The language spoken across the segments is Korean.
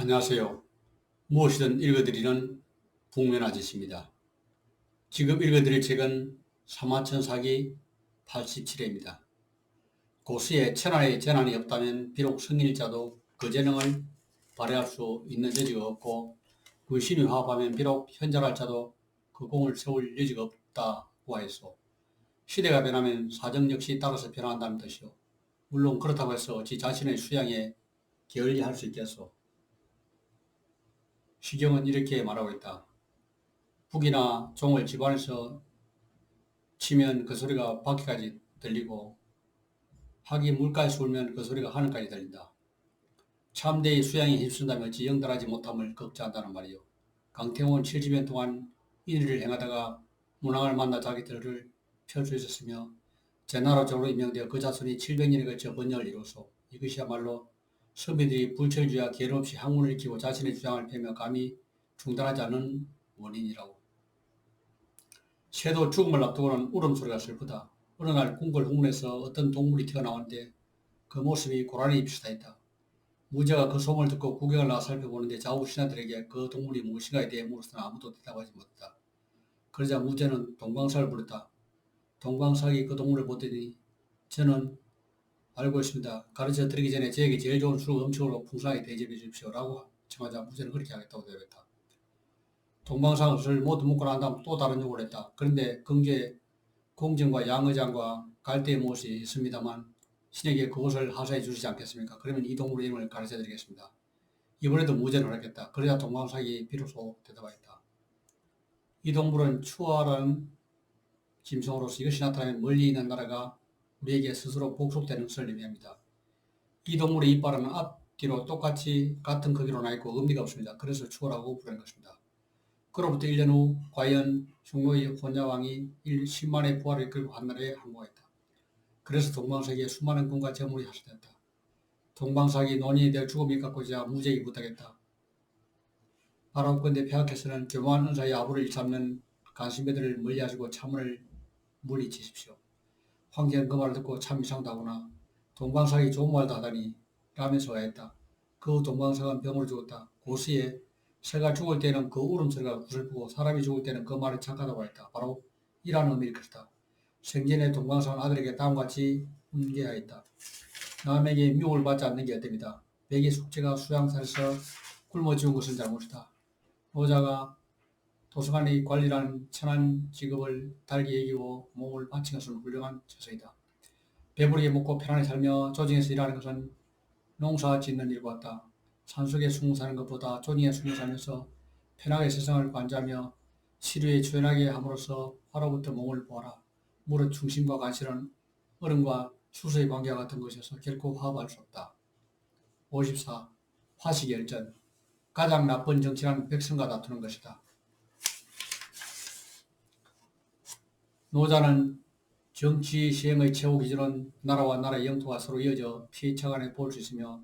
안녕하세요. 무엇이든 읽어드리는 북면 아저씨입니다. 지금 읽어드릴 책은 사마천사기 87회입니다. 고수의 천하의 재난이 없다면 비록 성인일자도 그 재능을 발휘할 수 있는 여지가 없고 불신이 화합하면 비록 현자랄 자도 그 공을 세울 여지가 없다고 하였소. 시대가 변하면 사정 역시 따라서 변화한다는 뜻이요. 물론 그렇다고 해서 어찌 자신의 수양에 게을리할 수 있겠소. 시경은 이렇게 말하고 있다. 북이나 종을 집안에서 치면 그 소리가 밖에까지 들리고 학이 물가에서 울면 그 소리가 하늘까지 들린다. 참대의 수양에 힘쓴다면 어찌 영달하지 못함을 걱정한다는 말이요. 강태공은 70년 동안 인의를 행하다가 문왕을 만나 자기 들을 펼 수 있었으며 제나라적으로 임명되어 그 자손이 700년에 걸쳐 번영을 이루었소. 이것이야말로 선비들이 불철주야 계름없이 학문을 익히고 자신의 주장을 펴며 감히 중단하지 않는 원인이라고. 새도 죽음을 앞두고는 울음소리가 슬프다. 어느 날 궁궐 후문에서 어떤 동물이 튀어나오는데 그 모습이 고라니 비슷하였다. 무제가 그 소문을 듣고 구경을 나가 살펴보는데 좌우 신하들에게 그 동물이 무엇인가에 대해 물었으나 아무도 대답하지 못했다. 그러자 무제는 동방삭을 부렸다. 동방삭이 그 동물을 보더니 저는 알고 있습니다. 가르쳐 드리기 전에 저에게 제일 좋은 술을 음식으로 풍성하게 대접해 주십시오. 라고 청하자 무제는 그렇게 하겠다고 대답했다. 동방삭을 모두 먹고 난 다음 또 다른 요구를 했다. 그런데 궁지에 공정과 양의장과 갈대의 못이 있습니다만 신에게 그것을 하사해 주시지 않겠습니까? 그러면 이 동물의 이름을 가르쳐 드리겠습니다. 이번에도 무제는 허락했다. 그러자 동방삭이 비로소 대답하였다. 이 동물은 추월한 짐승으로서 이것이 나타나면 멀리 있는 나라가 우리에게 스스로 복속되는 것을 의미합니다. 이 동물의 이빨은 앞뒤로 똑같이 같은 크기로 나 있고 음리가 없습니다. 그래서 추월하고 부르는 것입니다. 그로부터 1년 후 과연 흉노의 혼자왕이 10만의 부하를 이끌고 한나라에 항복했다. 그래서 동방삭에게 수많은 군과 재물이 하수되었다. 동방삭이 논의에 대해 죽음이 깎고자 무제에게 부탁했다. 바라옵건대 폐하께서는 교만한 은사의 아부를 일삼는 간신배들을 멀리하시고 참을 물리치십시오. 황제는 그 말을 듣고 참 이상하다 하구나. 동방삭이 좋은 말도 하다니 라면서 하였다. 그 후 동방삭은 병으로 죽었다. 고수에 새가 죽을 때는 그 울음소리가 구슬프고 사람이 죽을 때는 그 말이 착하다고 했다. 바로 이라는 의미일 것이다. 생전에 동방삭은 아들에게 다음과 같이 훈계하였다. 남에게 미혹을 받지 않는 게 어됩니다. 백의 숙제가 수양살에서 굶어 죽은 것은 잘못이다. 노자가 도서관의 관리라는 천한 직업을 달게 여기고 몸을 바친 것은 훌륭한 처세이다. 배부르게 먹고 편안히 살며 조정에서 일하는 것은 농사 짓는 일과 같다. 산속에 숨어 사는 것보다 조정에 숨어 살면서 편하게 세상을 관지하며 시류에 조연하게 함으로써 화로부터 몸을 보아라. 무릇 중심과 관실은 얼음과 수소의 관계와 같은 것이어서 결코 화합할 수 없다. 54. 화식열전. 가장 나쁜 정치란 백성과 다투는 것이다. 노자는 정치 시행의 최후 기준은 나라와 나라의 영토가 서로 이어져 피차간에 볼 수 있으며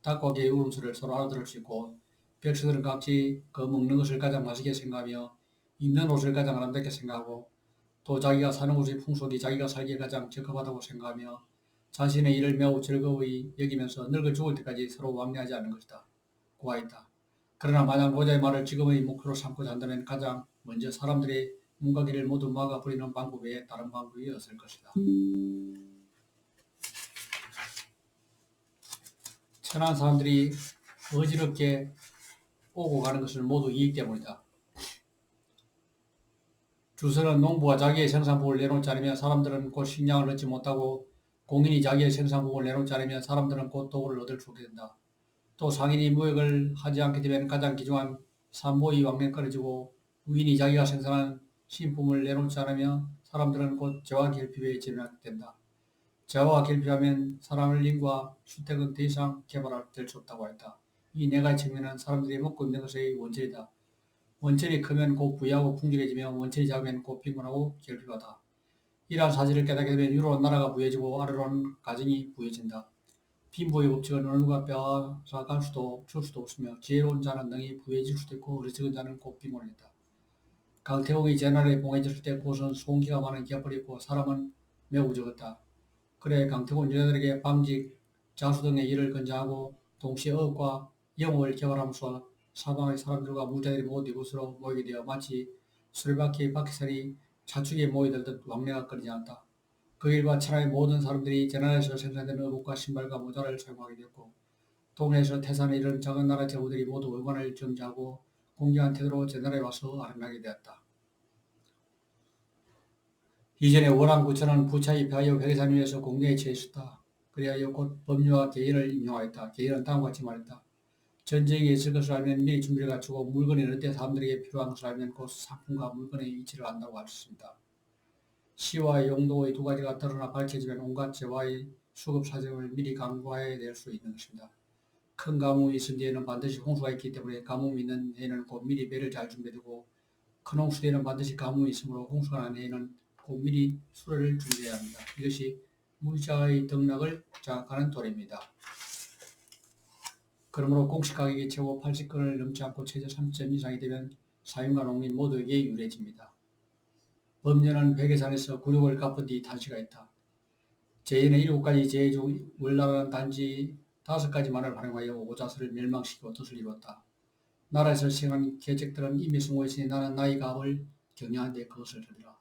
닭과 개의 울음소리를 서로 알아들을 수 있고 백성들은 각지 그 먹는 것을 가장 맛있게 생각하며 입는 옷을 가장 아름답게 생각하고 또 자기가 사는 곳의 풍속이 자기가 살기에 가장 적합하다고 생각하며 자신의 일을 매우 즐거이 여기면서 늙어 죽을 때까지 서로 왕래하지 않는 것이다. 고하였다. 그러나 만약 노자의 말을 지금의 목표로 삼고자 한다면 가장 먼저 사람들의 문과 길을 모두 막아버리는 방법 외에 다른 방법이 없을 것이다. 천한 사람들이 어지럽게 오고 가는 것은 모두 이익 때문이다. 주서는 농부가 자기의 생산품을 내놓지 않으면 사람들은 곧 식량을 얻지 못하고 공인이 자기의 생산품을 내놓지 않으면 사람들은 곧 도구를 얻을 수 없게 된다. 또 상인이 무역을 하지 않게 되면 가장 귀중한 산모의 왕래는 끊어지고 우인이 자기가 생산한 신품을 내놓지 않으며 사람들은 곧 재화 결핍에 직면하게 된다. 재화가 결핍하면 사람의 인과 주택은 더 이상 개발될 수 없다고 했다. 이 네 가지 측면은 사람들이 먹고 있는 것의 원천이다. 원천이 크면 곧 부유하고 풍족해지며 원천이 작으면 곧 빈곤하고 결핍하다. 이러한 사실을 깨닫게 되면 위로 나라가 부유해지고 아래로는 가정이 부유해진다. 빈부의 법칙은 어느 누가 빼앗아갈 수도 줄 수도 없으며 지혜로운 자는 능히 부유해질 수도 있고 어리석은 자는 곧 빈곤해진다. 강태공이 제나라에 봉해졌을 때 그것은 소기가 많은 기업을 있고 사람은 매우 적었다. 그래 강태공은 여자들에게 방직, 자수 등의 일을 권장하고 동시에 어업과 영업을 개발하면서 사방의 사람들과 무자들이 모두 이곳으로 모이게 되어 마치 수레바퀴의 바퀴살이 자축에 모여들듯 왕래가 끊이지 않았다. 그 일과 천하의 모든 사람들이 제나라에서 생산되는 의복과 신발과 모자를 사용하게 되었고 동네에서 태산에 이른 작은 나라 제후들이 모두 의관을 정지하고 공개한 태도로 제나라에 와서 아름다게 되었다. 이전에 원안구천은 부차에 피하여 회계산 위에서 공경에 처해 있었다. 그리하여 곧 법률과 계율을 인용하였다. 계율은 다음과 같이 말했다. 전쟁이 있을 것을 알면 미리 준비를 갖추고 물건이 어느 때 사람들에게 필요한 것을 알면 곧 상품과 물건의 위치를 안다고 할 수 있습니다. 시와 용도의 두 가지가 드러나 밝혀지면 온갖 재화의 수급 사정을 미리 강구하여 낼 수 있는 것입니다. 큰 가뭄이 있은 뒤에는 반드시 홍수가 있기 때문에 가뭄이 있는 해에는 곧 미리 배를 잘 준비해두고 큰 홍수 뒤에는 반드시 가뭄이 있으므로 홍수가 난 해에는 곧 미리 수레를 준비해야 합니다. 이것이 물자의 등락을 장악하는 도리입니다. 그러므로 공시 가격이 최고 80건을 넘지 않고 최저 30점 이상이 되면 사용과 농민 모두에게 유리해집니다. 범죄는 회계산에서 굴욕을 갚은 뒤 단시가 있다. 제인은 7가지 제해 중 월나라는 단지 5가지만을 활용하여 오자설을 멸망시키고 뜻을 이루었다. 나라에서 시행한 계책들은 이미 성공했으니 나는 나의 가업을 격려한 데 그것을 들으라.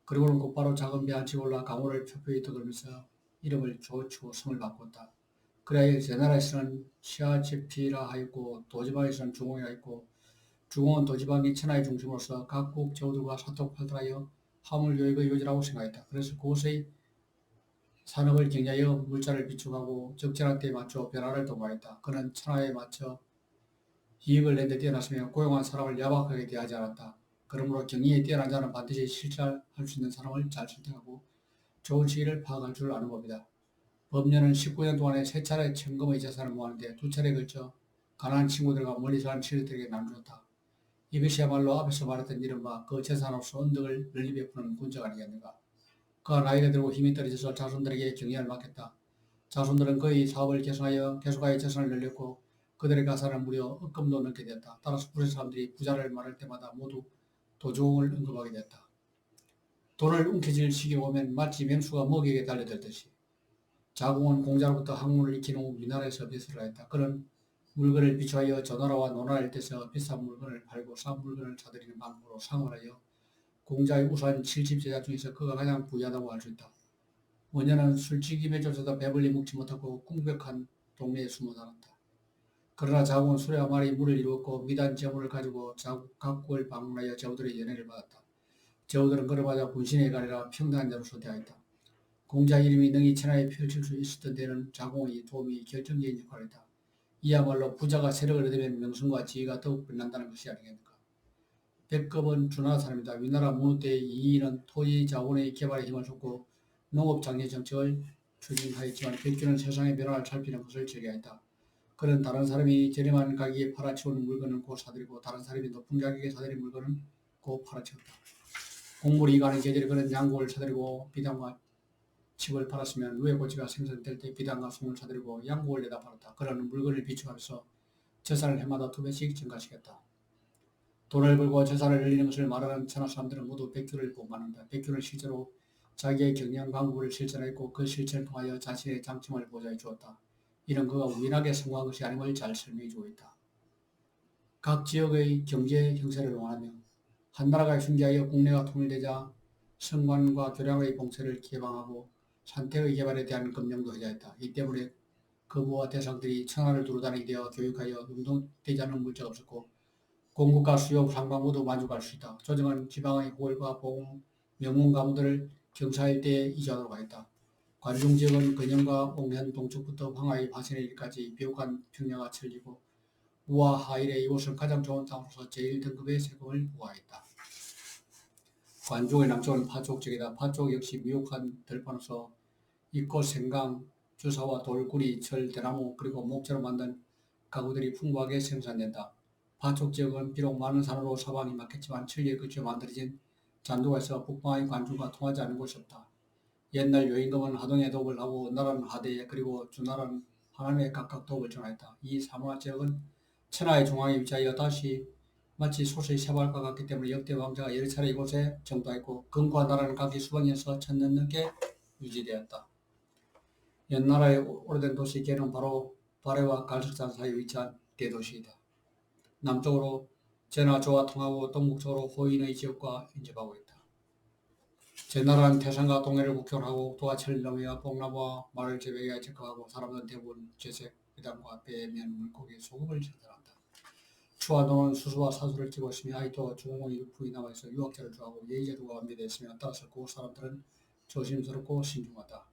그리고는 곧바로 작은 배 한 척 올라 강호를 표표히 떠들면서 이름을 조추고 성을 바꿨다. 그래야 제나라에서는 시아제피라 하였고 도지방에서는 중홍이라 했고 중홍은 도지방이 천하의 중심으로서 각국 제후들과 사통팔달하여 화물교역의 요지라고 생각했다. 그래서 그곳의 산업을 경리하여 물자를 비축하고 적절한 때에 맞춰 변화를 도모하였다. 그는 천하에 맞춰 이익을 낸 데 뛰어났으며 고용한 사람을 야박하게 대하지 않았다. 그러므로 경리에 뛰어난 자는 반드시 실천할 수 있는 사람을 잘 선택하고 좋은 시기를 파악할 줄 아는 법이다. 범녀는 19년 동안에 3차례 천금의 재산을 모았는데 2차례에 걸쳐 가난한 친구들과 멀리 사는 친구들에게 나누었다. 이것이야말로 앞에서 말했던 이른바 그 재산으로서 언덕을 널리 베푸는 군자가 아니겠는가. 그가 나이가 들고 힘이 떨어져서 자손들에게 경영을 맡겼다. 자손들은 그의 사업을 계속하여 재산을 늘렸고 그들의 가사는 무려 억금도 넘게 되었다. 따라서 부의 사람들이 부자를 말할 때마다 모두 도종을 언급하게 되었다. 돈을 움켜쥘 시기가 오면 마치 맹수가 먹이에 달려들듯이 자궁은 공자로부터 학문을 익힌 후 위나라에서 배설을 하였다. 그는 물건을 비추하여 전나라와 노나라를 떼서 비싼 물건을 팔고 싼 물건을 사들이는 방법으로 상을 하여 공자의 우수한 70제자 중에서 그가 가장 부유하다고 할 수 있다. 원년은 술취김에조차도 배불리 먹지 못하고 궁벽한 동네에 숨어 살았다. 그러나 자궁은 수레와 말이 물을 이루었고 미단 재물을 가지고 각국을 방문하여 제후들의 연회를 받았다. 제후들은 그를 맞아 군신에 가리라 평등한 자로서 대하였다. 공자 이름이 능히 천하에 펼칠 수 있었던 데는 자궁의 도움이 결정적인 역할을 했다. 이야말로 부자가 세력을 얻으면 명성과 지위가 더욱 빛난다는 것이 아니겠는가. 백급은 주나라 사람이다. 위나라 문후 때 이인은 토지 자원의 개발에 힘을 쏟고 농업장려 정책을 추진하였지만 백규는 세상의 변화를 살피는 것을 즐겨했다. 그는 다른 사람이 저렴한 가격에 팔아치우는 물건은 곧 사들이고 다른 사람이 높은 가격에 사들인 물건은 곧 팔아치웠다. 곡물이 익어가는 계절에 그는 양곡을 사들이고 비단과 칩을 팔았으면 누에고지가 생산될 때 비단과 송을 사들이고 양곡을 내다 팔았다. 그러는 물건을 비축하면서 재산을 해마다 2배씩 증가시켰다. 돈을 벌고 재산을 늘리는 것을 말하는 천하 사람들은 모두 백규를 본받는다. 백규는 실제로 자기의 경영 강구를 실천했고 그 실천을 통하여 자신의 장점을 보좌해 주었다. 이는 그가 우연하게 성공한 것이 아님을 잘 설명해 주고 있다. 각 지역의 경제 형세를 원하며 한 나라가 흉기하여 국내가 통일되자 성관과 교량의 봉쇄를 개방하고 산택의 개발에 대한 검증도 해제했다. 이 때문에 거부와 대상들이 천하를 두루다니게 되어 교육하여 운동되지 않는 물자가 없었고 공급과 수요 상방 모두 만족할 수 있다. 조정은 지방의 호월과 봉, 명문 가문들을 경사일대에 이주하도록 하였다. 관중지역은 근영과 옥현 동쪽부터 황하의 화신의 일까지 비옥한 평야가 천리고 우와 하일에 이곳은 가장 좋은 땅으로서 제1등급의 세금을 부과했다. 관중의 남쪽은 파쪽 지역이다. 파쪽 역시 미혹한 들판으로서 이꽃, 생강, 주사와 돌, 구리, 철, 대나무 그리고 목재로 만든 가구들이 풍부하게 생산된다. 파쪽 지역은 비록 많은 산으로 사방이 막혔지만 천리에 그쳐 만들어진 잔도가 있어 북방의 관중과 통하지 않는 곳이 없다. 옛날 요임금은 하동에 도읍을 하고 나라는 하대에 그리고 주나라는 하남에 각각 도읍을 정하였다. 이 사문화 지역은 천하의 중앙에 위치하여 다시 마치 소수의 새마을과 같기 때문에 역대 왕자가 여러 차례 이곳에 정도하였고 금과 나라는 각기 수백 년서 1000년 넘게 유지되었다. 옛나라의 오래된 도시 계는 바로 발해와 갈석산 사이에 위치한 대도시이다. 남쪽으로 제나조와 통하고 동북쪽으로 호인의 지역과 인접하고 있다. 제나라는 태산과 동해를 국경으로 하고 도하철을 넘어야 뽕나무와 말을 재배에 접근하고 사람들은 대부분 채색, 회담과 배면, 물고기, 소금을 생산한다. 추와노는 수수와 사수를 끼고 있으며 아이토 중공의 부이 남아있어 유학자를 좋아하고 예의제도가 완비되어 있으며 따라서 그 사람들은 조심스럽고 신중하다.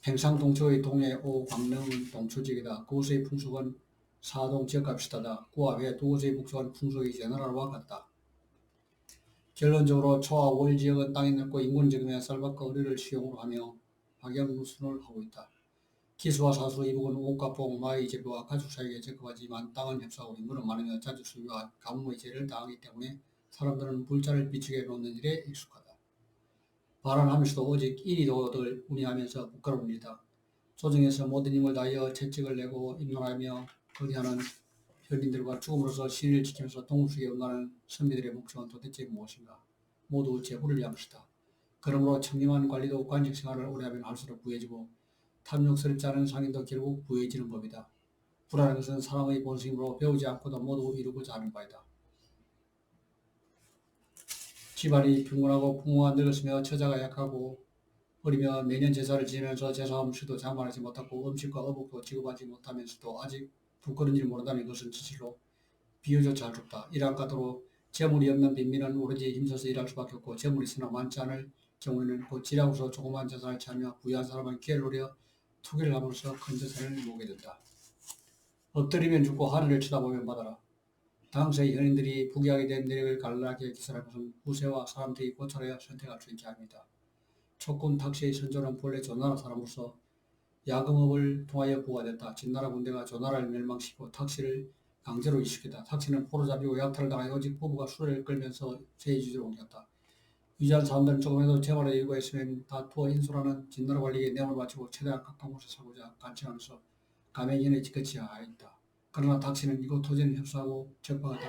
평상 동쪽의 동해 오 광릉은 동초지역이다. 그곳의 풍속은 사동 지역과 비슷하다. 그와 외 두 곳의 북쪽은 풍속이 제나라와 같다. 결론적으로 초와 월 지역은 땅이 넓고 인구는 적으며 쌀밥과 의류를 수용으로 하며 박양무순을 하고 있다. 기수와 사수 이북은 옷과 뽕, 마의 재배와 가축 사육에 적합하지만 땅은 협소하고 인구는 많으며 자주 수비와 가뭄의 재해를 당하기 때문에 사람들은 불자를 비추게 놓는 일에 익숙하다. 발언하면서도 오직 이리도를 운이하면서 부끄러운 일이다. 조정에서 모든 힘을 다하여 채찍을 내고 인론하며 거리하는 현인들과 죽음으로써 신의를 지키면서 동숲에 응하는 선비들의 목적은 도대체 무엇인가? 모두 제부를 위한 것이다. 그러므로 청렴한 관리도 관직 생활을 오래하면 할수록 부해지고 탐욕스럽지 않은 상인도 결국 부해지는 법이다. 부라는 것은 사람의 본성이므로 배우지 않고도 모두 이루고자 하는 바이다. 집안이 빈곤하고 부모가 늙었으며 처자가 약하고 어리며 매년 제사를 지내면서 제사 음식도 장만하지 못하고 음식과 어복도 지급하지 못하면서도 아직 부끄러운지 모른다는 것은 진실로 비유조차 할 수 없다. 이러한 까다로 재물이 없는 빈민은 오로지 힘써서 일할 수밖에 없고 재물이 있으나 많지 않을 경우에는 곧 지라고서 조그만 재산을 취하며 부유한 사람은 기회를 노려 투기를 함으로써 큰 재산을 모으게 된다. 엎드리면 죽고 하늘을 쳐다보면 바다라. 당시의 현인들이 부귀하게 된 내력을 간략하게 기술한 것은 후세와 사람들이 고찰하여 선택할 수 있게 합니다. 촉군 탁시의 선조는 본래 조나라 사람으로서 야금업을 통하여 부가 됐다. 진나라 군대가 조나라를 멸망시키고 탁시를 강제로 이식했다. 탁시는 포로 잡히고 약탈을 당하여 오직 부부가 수레를 끌면서 제주지로 옮겼다. 위대한 사람들은 조금이라도 재활에 일고 있으면 다투어 인솔하는 진나라 관리에게 뇌물을 바치고 최대한 가까운 곳에 살고자 간청하면서 가맹인의 끝이 하였다. 그러나 탁시는 이곳 토지는 협소하고 적박하다.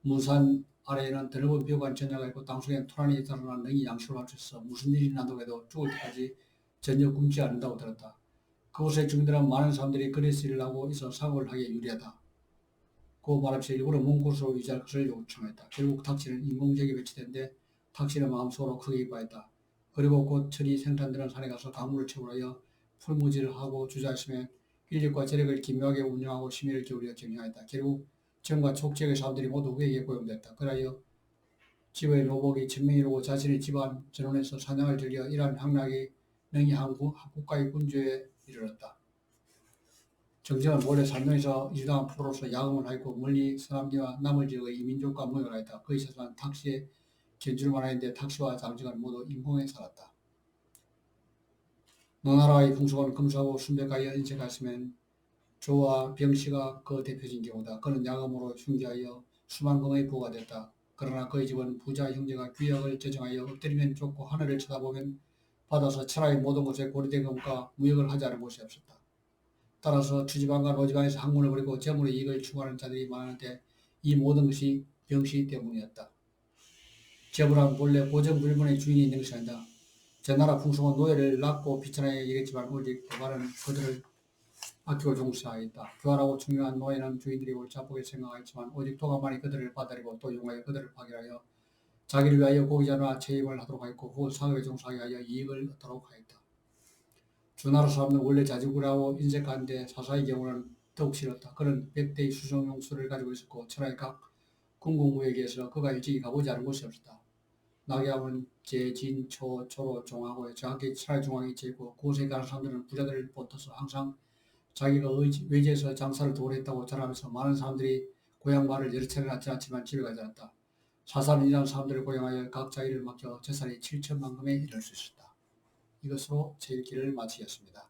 무산 아래에는 드넓은 벼관 전야가 있고 땅속에는 토란이 자라나 능히 양식을 할 수 있어 무슨 일이 난다고 해도 죽을 때까지 전혀 굶지 않는다고 들었다. 그곳의 주민들은 많은 사람들이 그리스 일을 하고 있어 사고를 하기에 유리하다. 그 말없이 일부러 먼 곳으로 이주할 것을 요청했다. 결국 탁시는 인공지역에 배치된데 탁시는 마음속으로 크게 기뻐했다. 그리고 곧 철이 생산되는 산에 가서 강물을 채우려 풀무지를 하고 주저했으며 인력과 재력을 기묘하게 운영하고 심의를 기울여 경영하였다. 결국 정과 촉지역의 사람들이 모두 그에게 고용됐다. 그리하여 집의 노복이 천명이 이루고 자신의 집안 전원에서 사냥을 즐겨 이러한 향락이 능히 한 국가의 군주에 이르렀다. 정정은 원래 산동에서 이주당한 포로로서 야금을 하였고 멀리 서남지와 남을 지역의 이민족과 모여를 하였다. 그의 자손은 탁시에 견줄만 하였는데 탁시와 장정은 모두 인공에 살았다. 노나라의 풍속은 금수하고 순백하여 인색하였으면 조와 병씨가 그 대표적인 경우다. 그는 야금으로 흉기하여 수만금의 부가 됐다. 그러나 그의 집은 부자 형제가 규약을 제정하여 엎드리면 좁고 하늘을 쳐다보면 받아서 천하의 모든 곳에 고리된 금과 무역을 하지 않은 곳이 없었다. 따라서 주지방과 노지방에서 학문을 버리고 재물의 이익을 추구하는 자들이 많은데 이 모든 것이 병씨 때문이었다. 재물은 본래 보정불변의 주인이 있는 것이 아니다. 제나라 풍속은 노예를 낳고 비천하여 얘기했지만 오직 도발은 그들을 아끼고 종사하였다. 교활하고 총명한 노예는 주인들이 옳지 않게 생각하였지만 오직 도가만이 그들을 받아들이고 또 용하여 그들을 파괴하여 자기를 위하여 고기자나 채임을 하도록 하였고 그 상업에 종사하게 하여 이익을 얻도록 하였다. 주나라 사람들은 원래 자주구라고 인색한데 사사의 경우는 더욱 싫었다. 그는 100대의 수송용수를 가지고 있었고 천하의 각 군국무역에서 그가 일찍이 가보지 않은 곳이 없었다. 낙양은 제, 진, 초, 초로 종하고 정확히 천하의 중앙에 위치해 있고 그곳에 가는 사람들은 부자들을 보태서 항상 자기가 외지에서 장사를 도래 했다고 전하면서 많은 사람들이 고향 말을 여러 차례나 지났지만 집에 가지 않았다. 사사는 이런 사람들을 고용하여 각자 일을 맡겨 재산이 7천만 금에 이를 수 있었다. 이것으로 제 일기를 마치겠습니다.